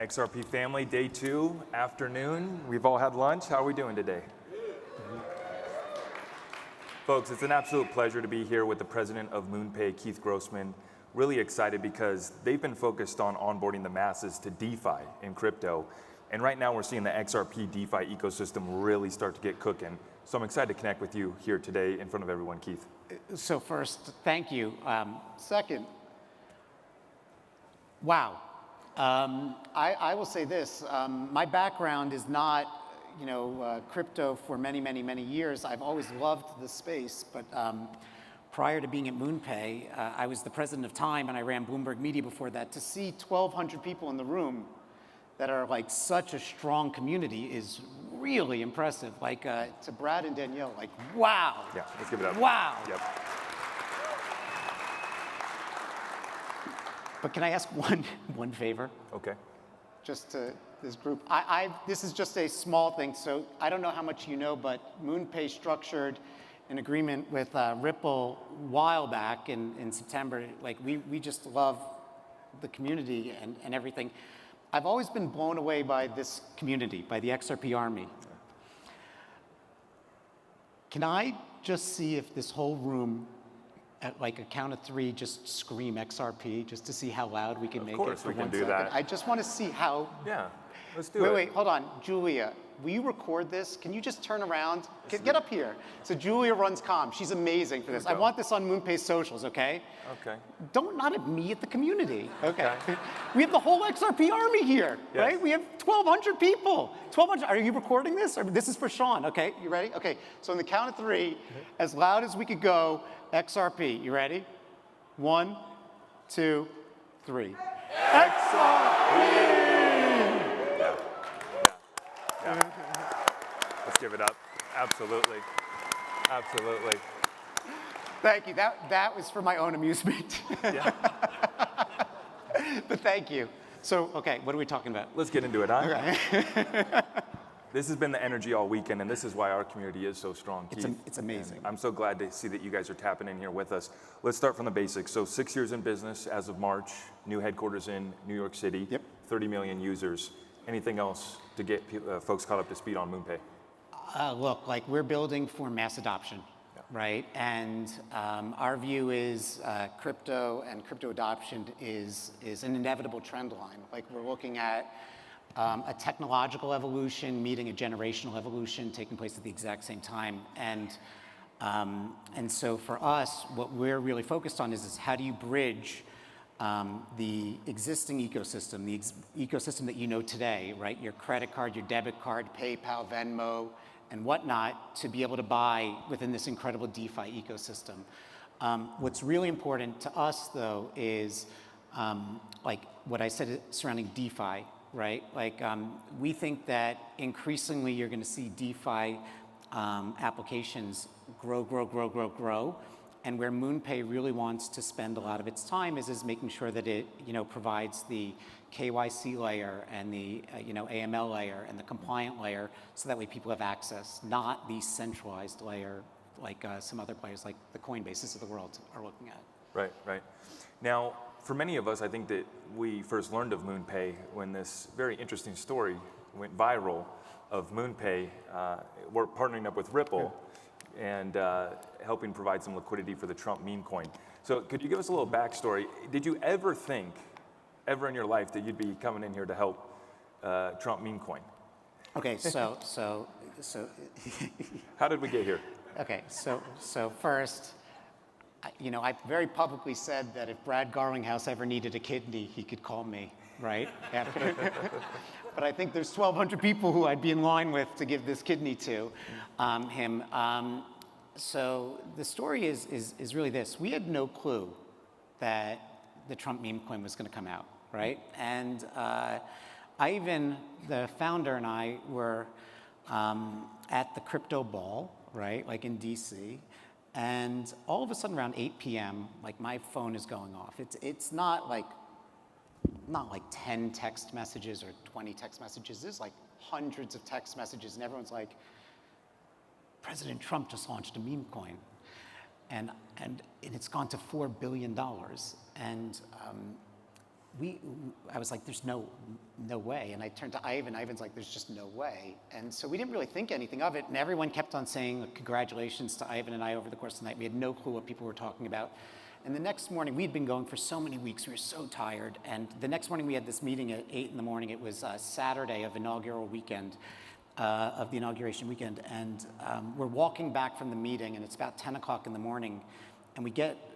XRP family, day 2, afternoon. We've all had lunch. How are we doing today? Folks, it's an absolute pleasure to be here with the president of Moonpay, Keith Grossman. Really excited because they've been focused on onboarding the masses to DeFi in crypto. And right now we're seeing the XRP DeFi ecosystem really start to get cooking. So I'm excited to connect with you here today in front of everyone, Keith. So first, thank you. Second, wow. I will say this, my background is not, crypto for many years. I've always loved the space, but prior to being at Moonpay, I was the president of Time and I ran Bloomberg Media before that. To see 1,200 people in the room that are like such a strong community is really impressive. Like to Brad and Danielle, like, wow. Yeah, let's give it up. Wow. Yep. But can I ask one favor? Okay. Just to this group. This is just a small thing, so I don't know how much you know, but Moonpay structured an agreement with Ripple a while back in September. Like, we just love the community and everything. I've always been blown away by this community, by the XRP army. Can I just see if this whole room, at like a count of 3, just scream XRP, just to see how loud we can make it? Of course we can do that. I just want to see how. Yeah, let's do it. Wait, hold on. Julia, will you record this? Can you just turn around? Get up here. So Julia runs comm. She's amazing for this. I want this on Moonpay's socials, okay? Okay. Don't nod at me, at the community. Okay. We have the whole XRP army here, right? We have 1,200 people. 1,200. Are you recording this? This is for Sean, okay? You ready? Okay. So on the count of 3, as loud as we could go, XRP. You ready? 1, 2, 3. XRP! Yeah. Let's give it up. Absolutely. Absolutely. Thank you. That was for my own amusement. Yeah. But thank you. So, okay, what are we talking about? Let's get into it, huh? Okay. This has been the energy all weekend, and this is why our community is so strong, Keith. It's amazing. And I'm so glad to see that you guys are tapping in here with us. Let's start from the basics. So 6 years in business as of March, new headquarters in New York City, 30 million users. Anything else to get folks caught up to speed on Moonpay? Look, like, we're building for mass adoption, right? And our view is crypto and crypto adoption is an inevitable trend line. Like, we're looking at a technological evolution meeting a generational evolution taking place at the exact same time. And so for us, what we're really focused on is how do you bridge the existing ecosystem, the ecosystem that you know today, right? Your credit card, your debit card, PayPal, Venmo, and whatnot, to be able to buy within this incredible DeFi ecosystem. What's really important to us, though, is like what I said surrounding DeFi, right? Like, we think that increasingly you're going to see DeFi applications grow. And where Moonpay really wants to spend a lot of its time is making sure that it, provides the KYC layer and the, AML layer and the compliant layer, so that way people have access, not the centralized layer like some other players like the Coinbases of the world are looking at. Right. Now, for many of us, I think that we first learned of Moonpay when this very interesting story went viral of Moonpay. We're partnering up with Ripple and helping provide some liquidity for the Trump meme coin. So could you give us a little backstory? Did you ever think, ever in your life, that you'd be coming in here to help Trump meme coin? Okay, so how did we get here? Okay, so first, I very publicly said that if Brad Garlinghouse ever needed a kidney, he could call me, right? But I think there's 1,200 people who I'd be in line with to give this kidney to him. So the story is really this. We had no clue that the Trump meme coin was going to come out, right? And the founder and I were at the crypto ball, right, like in DC. And all of a sudden around 8 p.m., like, my phone is going off. It's not like 10 text messages or 20 text messages. There's like hundreds of text messages, and everyone's like, President Trump just launched a meme coin. And it's gone to $4 billion. And I was like, there's no way. And I turned to Ivan. Ivan's like, there's just no way. And so we didn't really think anything of it. And everyone kept on saying congratulations to Ivan and I over the course of the night. We had no clue what people were talking about. And the next morning, we'd been going for so many weeks. We were so tired. And the next morning, we had this meeting at 8 in the morning. It was Saturday of inaugural weekend, of the inauguration weekend. And we're walking back from the meeting, and it's about 10 o'clock in the morning. And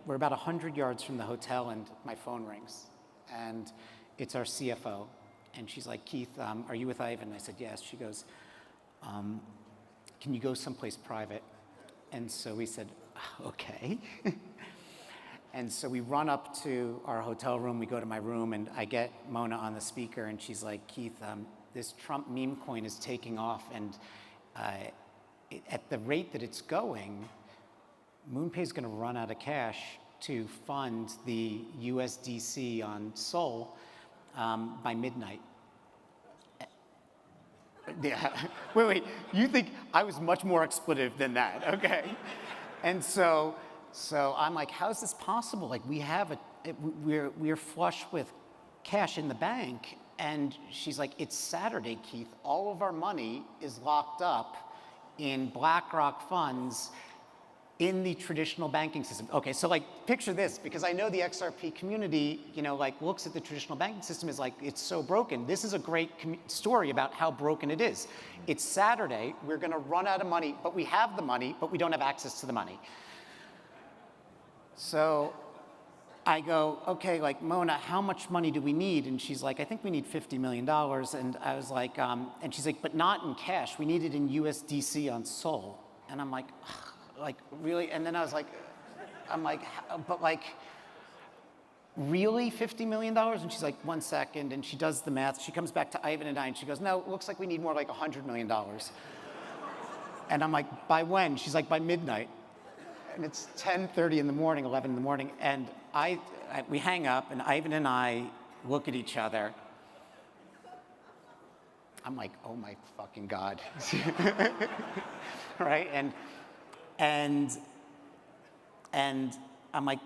we're about 100 yards from the hotel, and my phone rings. And it's our CFO. And she's like, Keith, are you with Ivan? I said, yes. She goes, can you go someplace private? And so we said, okay. And so we run up to our hotel room. We go to my room, and I get Mona on the speaker, and she's like, Keith, this Trump meme coin is taking off, and at the rate that it's going, Moonpay is going to run out of cash to fund the USDC on Sol by midnight. Yeah. Wait, you think I was much more expletive than that, okay? And so I'm like, how is this possible? Like, we're flush with cash in the bank. And she's like, it's Saturday, Keith. All of our money is locked up in BlackRock funds in the traditional banking system. Okay, so like, picture this, because I know the XRP community, like, looks at the traditional banking system as like, it's so broken. This is a great story about how broken it is. It's Saturday, we're gonna run out of money, but we have the money, but we don't have access to the money. So I go, okay, like, Mona, how much money do we need? And she's like, I think we need $50 million. And I was like, and she's like, but not in cash. We need it in USDC on Sol. And I'm like, really? And then I was like, but like, really $50 million? And she's like, 1 second. And she does the math. She comes back to Ivan and I, and she goes, no, it looks like we need more like $100 million. And I'm like, by when? She's like, by midnight. And it's 10:30 in the morning, 11 in the morning. And we hang up, and Ivan and I look at each other. I'm like, oh my fucking God. Right? And I'm like,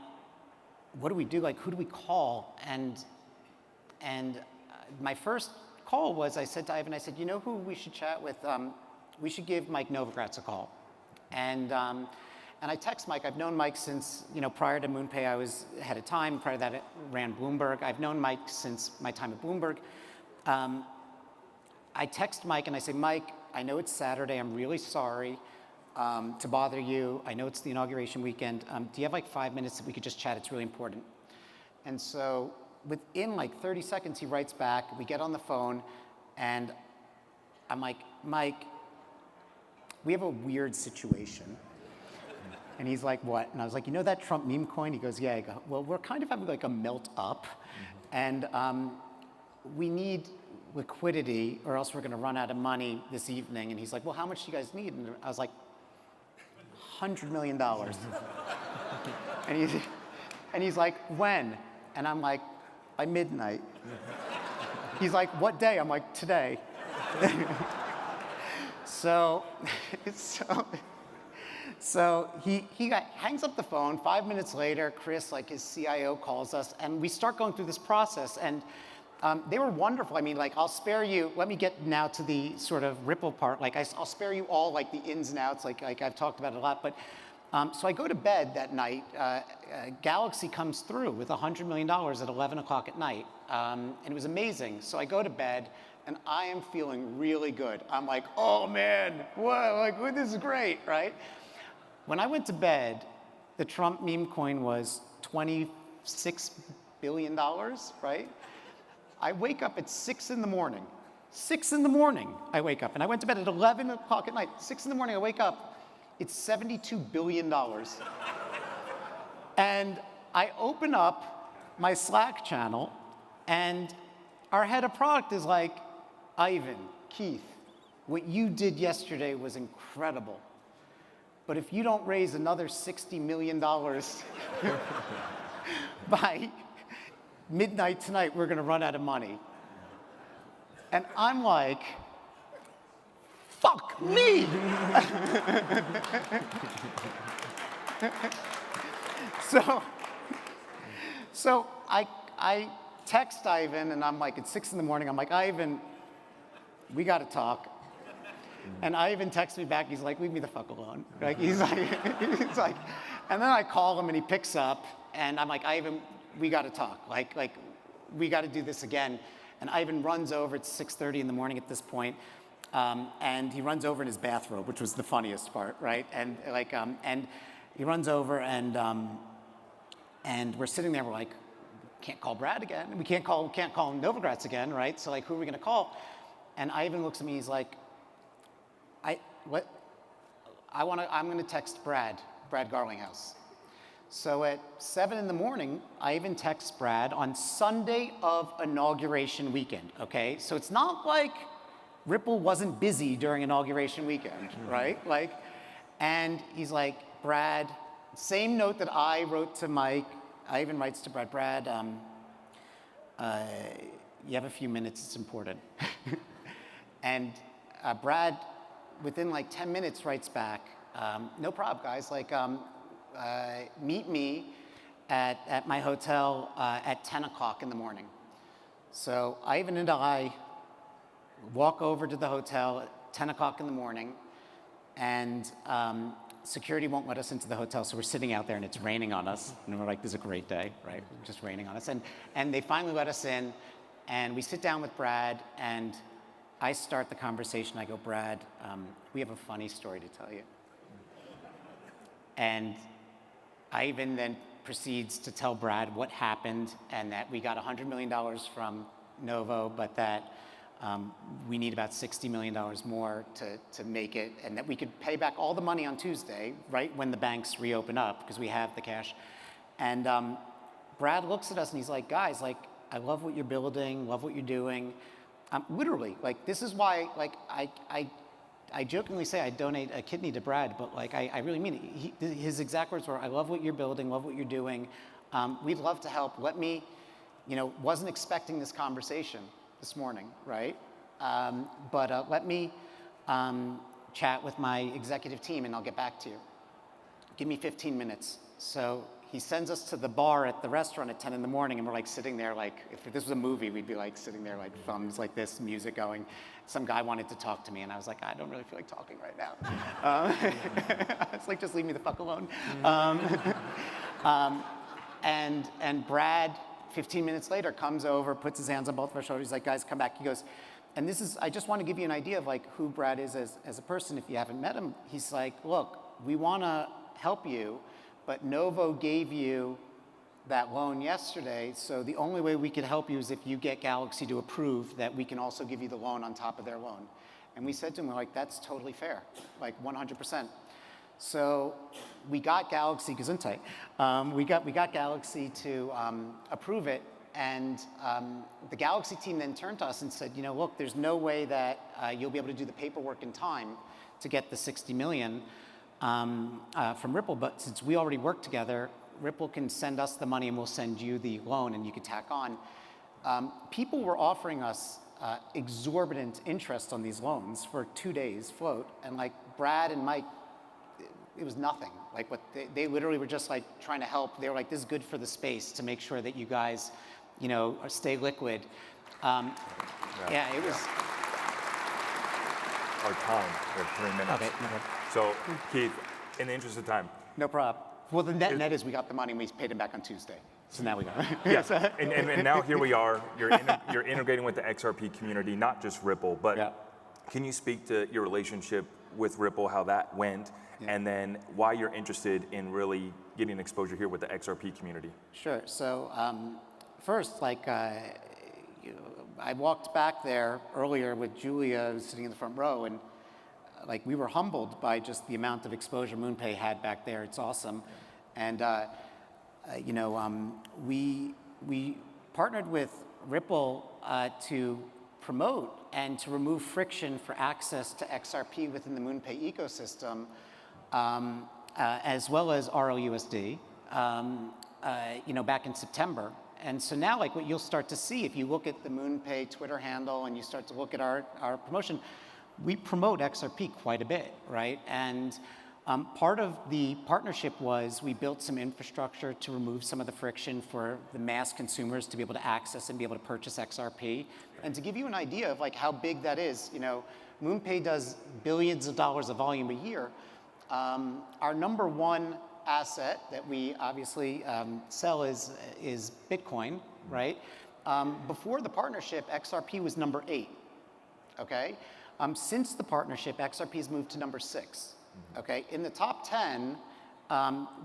what do we do? Like, who do we call? And my first call was, I said to Ivan, I said, you know who we should chat with? We should give Mike Novogratz a call. And I text Mike. I've known Mike since, prior to Moonpay, I was ahead of time. Prior to that, I ran Bloomberg. I've known Mike since my time at Bloomberg. I text Mike and I say, Mike, I know it's Saturday. I'm really sorry to bother you. I know it's the inauguration weekend. Do you have like 5 minutes that we could just chat? It's really important. And so within like 30 seconds, he writes back. We get on the phone, and I'm like, Mike, we have a weird situation. And he's like, what? And I was like, that Trump meme coin? He goes, yeah. I go, well, we're kind of having like a melt up, and we need liquidity or else we're gonna run out of money this evening. And he's like, well, how much do you guys need? And I was like, $100 million. And he's like, when? And I'm like, by midnight. He's like, what day? I'm like, today. So he hangs up the phone. 5 minutes later, Chris, like his CIO, calls us, and we start going through this process. And they were wonderful. I mean, like, I'll spare you. Let me get now to the sort of Ripple part. Like, I'll spare you all like the ins and outs. Like I've talked about it a lot. But so I go to bed that night. Galaxy comes through with $100 million at 11 o'clock at night, and it was amazing. So I go to bed. And I am feeling really good. I'm like, oh man, what? Like, this is great, right? When I went to bed, the Trump meme coin was $26 billion, right? I wake up at 6 in the morning. 6 in the morning, I wake up. And I went to bed at 11 o'clock at night. 6 in the morning, I wake up. It's $72 billion. And I open up my Slack channel, and our head of product is like, Ivan, Keith, what you did yesterday was incredible. But if you don't raise another $60 million by midnight tonight, we're gonna run out of money. And I'm like, fuck me! So I text Ivan, and I'm like, it's 6 in the morning. I'm like, Ivan, we got to talk. And Ivan texts me back. He's like, leave me the fuck alone. Like, he's like, and then I call him and he picks up, and I'm like, Ivan, we got to talk. Like, we got to do this again. And Ivan runs over. It's 6:30 in the morning at this point. And he runs over in his bathrobe, which was the funniest part, right? And and he runs over, and we're sitting there. We're like, can't call Brad again. We can't call Novogratz again, right? So like, who are we gonna call? And Ivan looks at me. He's like, I'm gonna text Brad Garlinghouse. So at 7 in the morning, I even text Brad on Sunday of inauguration weekend. Okay, so it's not like Ripple wasn't busy during inauguration weekend, right? Like, and he's like, Brad, same note that I wrote to Mike, I even writes to Brad, you have a few minutes, it's important. And Brad, within like 10 minutes, writes back, no problem, guys, like, meet me at my hotel at 10 o'clock in the morning. So Ivan and I walk over to the hotel at 10 o'clock in the morning, and security won't let us into the hotel, so we're sitting out there and it's raining on us, and we're like, this is a great day, right? Just raining on us. And they finally let us in, and we sit down with Brad, and I start the conversation. I go, Brad, we have a funny story to tell you. And Ivan then proceeds to tell Brad what happened, and that we got $100 million from Novo, but that we need about $60 million more to make it, and that we could pay back all the money on Tuesday, right when the banks reopen up, because we have the cash. And Brad looks at us and he's like, guys, like, I love what you're building, love what you're doing. Literally, like, this is why, like, I jokingly say I donate a kidney to Brad, but like, I really mean it. His exact words were, I love what you're building, love what you're doing. We'd love to help. Let me, wasn't expecting this conversation this morning, right? But let me chat with my executive team and I'll get back to you. Give me 15 minutes. So he sends us to the bar at the restaurant at 10 in the morning, and we're like sitting there like, if this was a movie, we'd be like sitting there like thumbs like this, music going. Some guy wanted to talk to me, and I was like, I don't really feel like talking right now. It's like, just leave me the fuck alone. And Brad, 15 minutes later, comes over, puts his hands on both of our shoulders. He's like, guys, come back. He goes, and this is, I just want to give you an idea of like who Brad is as a person if you haven't met him. He's like, look, we want to help you, but Novo gave you that loan yesterday, so the only way we could help you is if you get Galaxy to approve that we can also give you the loan on top of their loan. And we said to him, we're like, that's totally fair, like 100%. So we got Galaxy, Gesundheit. We got Galaxy to approve it, and the Galaxy team then turned to us and said, look, there's no way that you'll be able to do the paperwork in time to get the 60 million from Ripple, but since we already work together, Ripple can send us the money and we'll send you the loan and you can tack on. People were offering us exorbitant interest on these loans for 2 days float, and like Brad and Mike, it was nothing. Like what they literally were just like trying to help. They were like, this is good for the space to make sure that you guys, stay liquid. Yeah, it was. Our time, we have 3 minutes. Okay. So Keith, in the interest of time. No problem. Well, the net is we got the money and we paid him back on Tuesday. So now we go. Yes, and now here we are. You're integrating with the XRP community, not just Ripple, but yeah. Can you speak to your relationship with Ripple, how that went, and then why you're interested in really getting exposure here with the XRP community? Sure. So first, like, I walked back there earlier with Julia, who's sitting in the front row, and like we were humbled by just the amount of exposure Moonpay had back there. It's awesome. And we partnered with Ripple to promote and to remove friction for access to XRP within the Moonpay ecosystem, as well as RLUSD, back in September. And so now, like, what you'll start to see if you look at the Moonpay Twitter handle and you start to look at our promotion, we promote XRP quite a bit, right? And Part of the partnership was we built some infrastructure to remove some of the friction for the mass consumers to be able to access and be able to purchase XRP. And to give you an idea of like how big that is, you know, Moonpay does billions of dollars of volume a year. Our number one asset that we obviously sell is Bitcoin, right? Before the partnership, XRP was number 8, okay? Since the partnership, XRP has moved to number 6. Okay, in the top 10,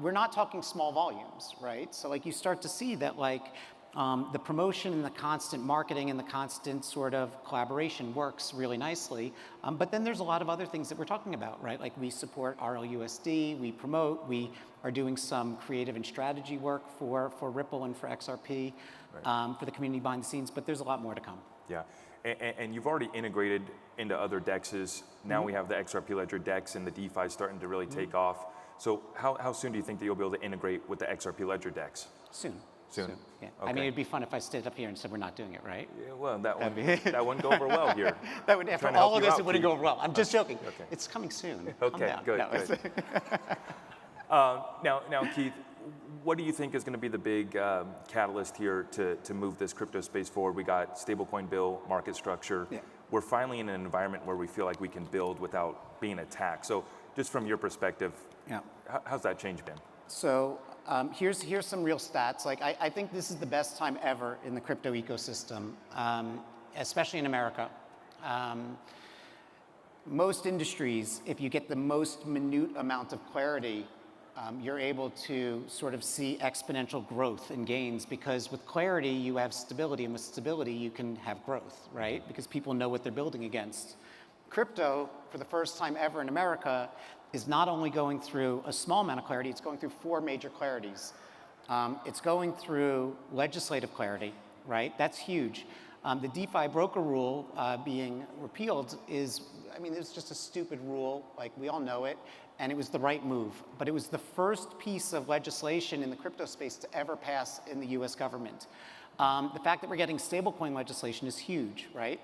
we're not talking small volumes, right? So like you start to see that like the promotion and the constant marketing and the constant sort of collaboration works really nicely. But then there's a lot of other things that we're talking about, right? Like we support RLUSD, we promote, we are doing some creative and strategy work for Ripple and for XRP, for the community behind the scenes, but there's a lot more to come. Yeah. And you've already integrated into other DEXs. Now we have the XRP Ledger DEX and the DeFi starting to really take off. So how soon do you think that you'll be able to integrate with the XRP Ledger DEX? Soon. Soon? Yeah. Okay. I mean, it'd be fun if I stood up here and said we're not doing it, right? Yeah, well, that wouldn't go over well here. That would, after all of this, it wouldn't go Keith. over well. I'm just joking. Okay. It's coming soon. Calm Okay, down. good. No, Good. Now, Keith, what do you think is going to be the big catalyst here to move this crypto space forward? We got stablecoin bill, market structure. Yeah. We're finally in an environment where we feel like we can build without being attacked. So just from your perspective, Yeah. how's that change been? So here's some real stats. Like I think this is the best time ever in the crypto ecosystem, especially in America. Most industries, if you get the most minute amount of clarity, you're able to sort of see exponential growth and gains, because with clarity you have stability, and with stability you can have growth, right? Because people know what they're building against. Crypto, for the first time ever in America, is not only going through a small amount of clarity, it's going through 4 major clarities. It's going through legislative clarity, right? That's huge. The DeFi broker rule being repealed is, I mean, it's just a stupid rule, like we all know it, and it was the right move. But it was the first piece of legislation in the crypto space to ever pass in the US government. The fact that we're getting stablecoin legislation is huge, right?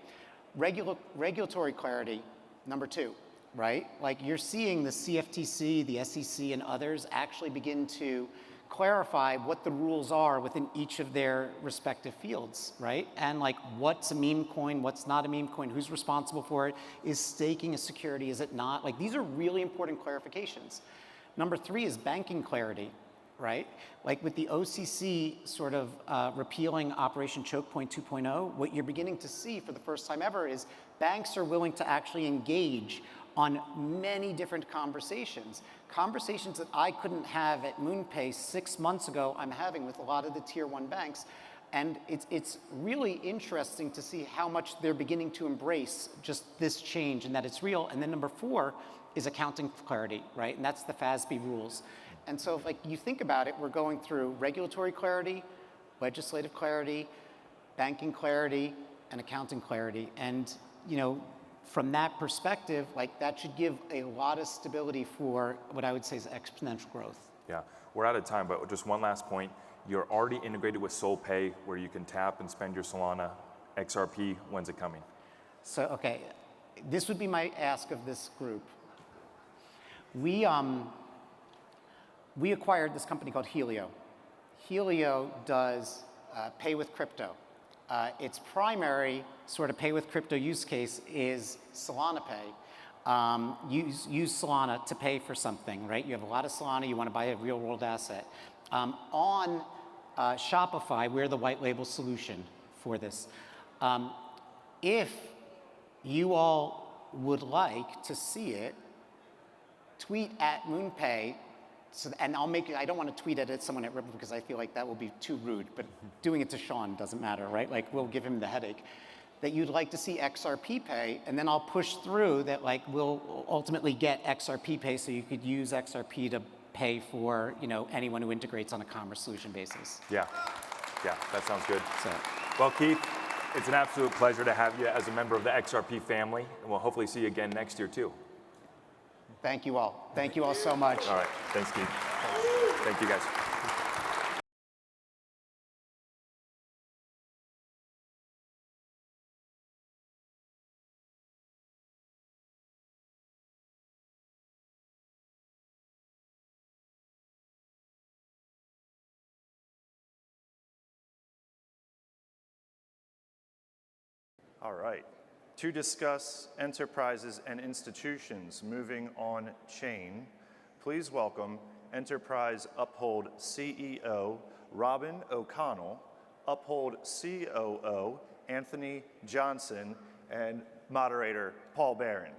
Regulatory clarity, number 2, right? Like you're seeing the CFTC, the SEC, and others actually begin to clarify what the rules are within each of their respective fields, right? And like what's a meme coin, what's not a meme coin, who's responsible for it, is staking a security, is it not? Like these are really important clarifications. Number 3 is banking clarity, right? Like with the OCC sort of repealing Operation Choke Point 2.0, what you're beginning to see for the first time ever is banks are willing to actually engage on many different conversations. Conversations that I couldn't have at Moonpay 6 months ago, I'm having with a lot of the tier 1 banks. And it's really interesting to see how much they're beginning to embrace just this change and that it's real. And then number 4 is accounting clarity, right? And that's the FASB rules. And so if like you think about it, we're going through regulatory clarity, legislative clarity, banking clarity, and accounting clarity. And you know, from that perspective, like that should give a lot of stability for what I would say is exponential growth. Yeah, we're out of time, but just one last point. You're already integrated with SolPay, where you can tap and spend your Solana. XRP, when's it coming? So, okay, this would be my ask of this group. We acquired this company called Helio. Helio does pay with crypto. Its primary sort of pay with crypto use case is Solana Pay. Use Solana to pay for something, right? You have a lot of Solana, you want to buy a real world asset. On Shopify, we're the white label solution for this. If you all would like to see it, tweet at Moonpay. So, and I don't want to tweet it at someone at Ripple because I feel like that will be too rude, but doing it to Sean doesn't matter, right? Like we'll give him the headache. That you'd like to see XRP Pay, and then I'll push through that like we'll ultimately get XRP Pay so you could use XRP to pay for, you know, anyone who integrates on a commerce solution basis. Yeah, that sounds good. So, well, Keith, it's an absolute pleasure to have you as a member of the XRP family, and we'll hopefully see you again next year too. thank you all. Thank you all so much. All right, thanks, Keith. Thank you, guys. All right. To discuss enterprises and institutions moving on chain, please welcome Enterprise Uphold CEO Robin O'Connell, Uphold COO Anthony Johnson, and Moderator Paul Barron.